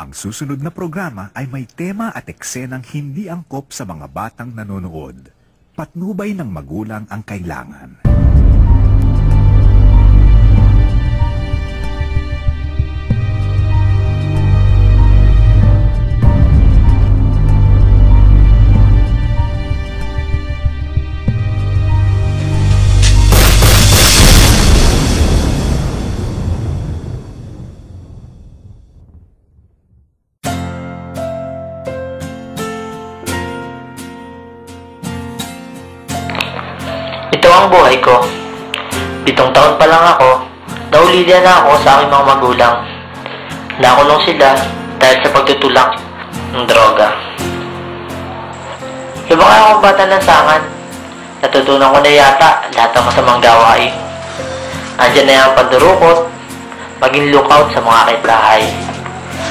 Ang susunod na programa ay may tema at eksenang hindi angkop sa mga batang nanonood. Patnubay ng magulang ang kailangan. Ito ang buhay ko. 7 taon pa lang ako, naulila na ako sa aking mga magulang. Nakulong sila dahil sa pagtutulak ng droga. Iba kaya akong bata ng sangan. Natutunan ko na yata lahat ng masamang gawain. Andiyan na yung pandurukot, maging lookout sa mga kapitbahay,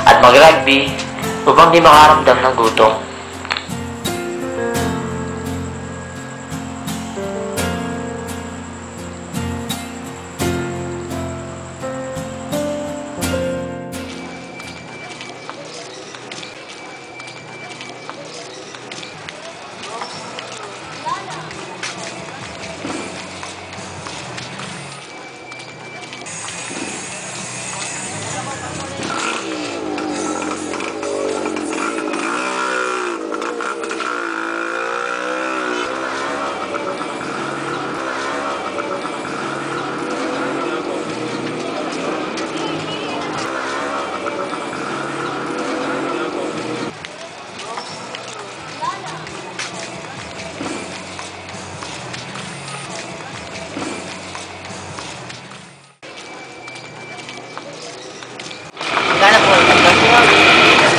at mag-rugby upang di makaramdam ng gutom.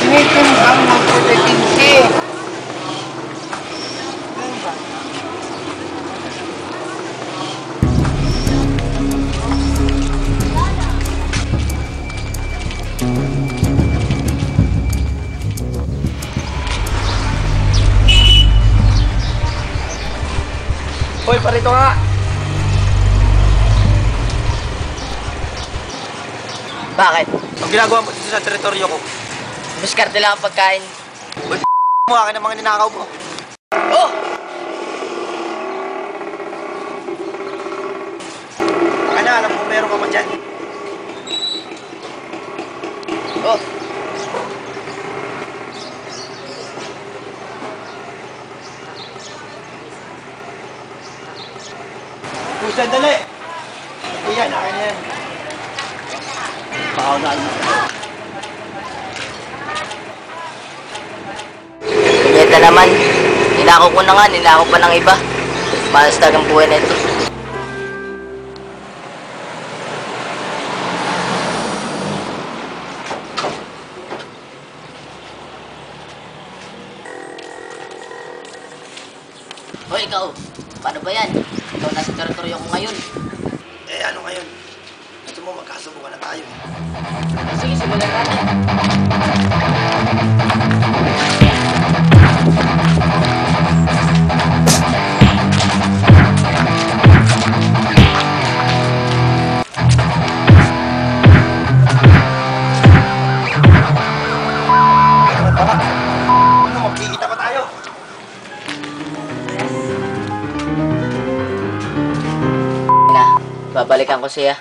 Tinitimbang mo po sa 15. Hoy, parito nga! Bakit? Ang ginagawa mo dito sa teritoryo ko. Diskarte lang ang pagkain. Uy, mo akin ang mga ninakaw mo. Oh! Baka na, alam mo meron ka mo dyan. Oh! Uy, sandali! Iyan, akin na yan. Pakaunahan mo. Pinyeta naman. Ninakaw ko na nga, ninakaw pa ng iba. Malasdag ang buhay na ito. Hoy, ikaw. Paano ba yan? Ikaw nasa teritoryo ko ngayon. Eh, ano ngayon? Gusto mo magkasubukan na tayo. Sige, simulan natin. Ano, magkikita pa tayo? Na, babalikan ko siya.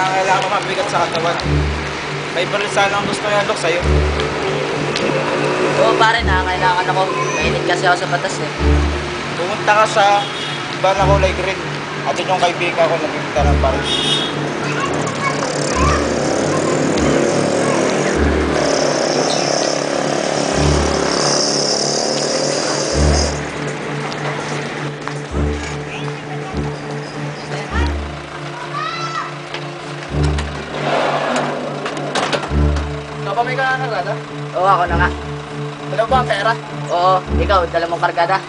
Kailangan mabigat sa katawan. May baril sana ang gusto niya, Lok, sa'yo. Oo pare, nakakailangan ako. Mainit kasi ako sa batas eh. Pumunta ka sa Bana Kulay Green. At yun yung kaibigan ko nagpipita ng pares. Kapamay ka na kargada? Oo, ako na nga. Dalawa ba ang pera? Oo, ikaw, dala mong kargada.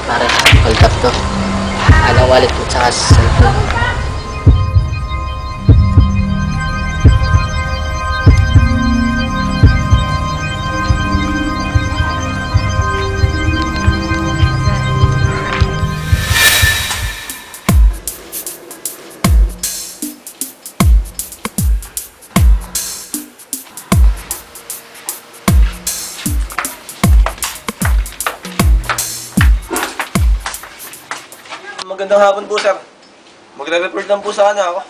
Pare, hold up to. Anong wallet mo tsaka cellphone? Magandang hapon po, sir. Magre-report lang po sana ako.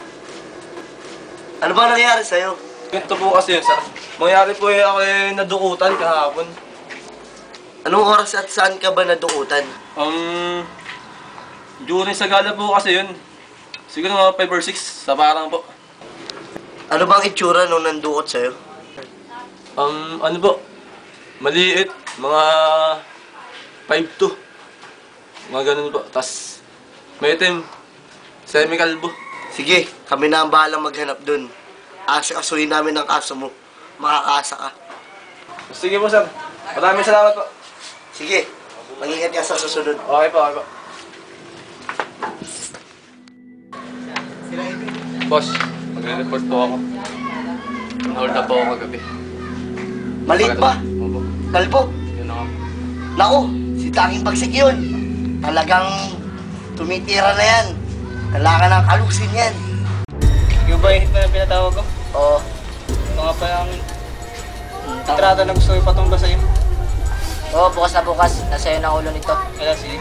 Ano ba nangyari sa'yo? Ganito po kasi yun, sir. Mangyari po ako nadukutan kahapon. Anong oras at saan ka ba nadukutan? During sa gala po kasi yun. Siguro mga 5 or 6, sa parang po. Ano bang itsura nung nandukot sa'yo? Ano po? Maliit, mga 5'2". Mga ganun po. Tas may itim, semi-kalbo. Sige, kami na ang bahalang maghanap dun. Asuhin namin ang kaso mo. Makakaasa ka. Sige po, sir. Maraming salamat po. Sige, mag-ingat ka sa susunod. Okay po, okay po. Boss, magre-report po ako. Hold up po ako kagabi. Maliit ba? Opo. Kalbo? Yun ako. Naku, si Tanging Bagsik yun. Talagang tumitira na yan. Kailangan ng kalusin yan. Yung ba yung pinatawag ko? Oo. Ito nga pa yung kontrata na gusto ipatumba sa'yo. Oo, bukas na bukas. Nasa'yo ng ulo nito. Kaya sige.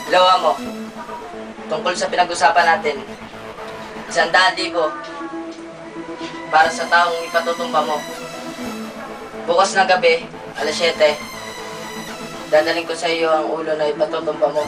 Hello, Amo. Tungkol sa pinag-usapan natin, 100,000 para sa taong ipatutumba mo. Bukas na gabi, alas 7, dadaling ko sa iyo ang ulo na ipatutumba mo.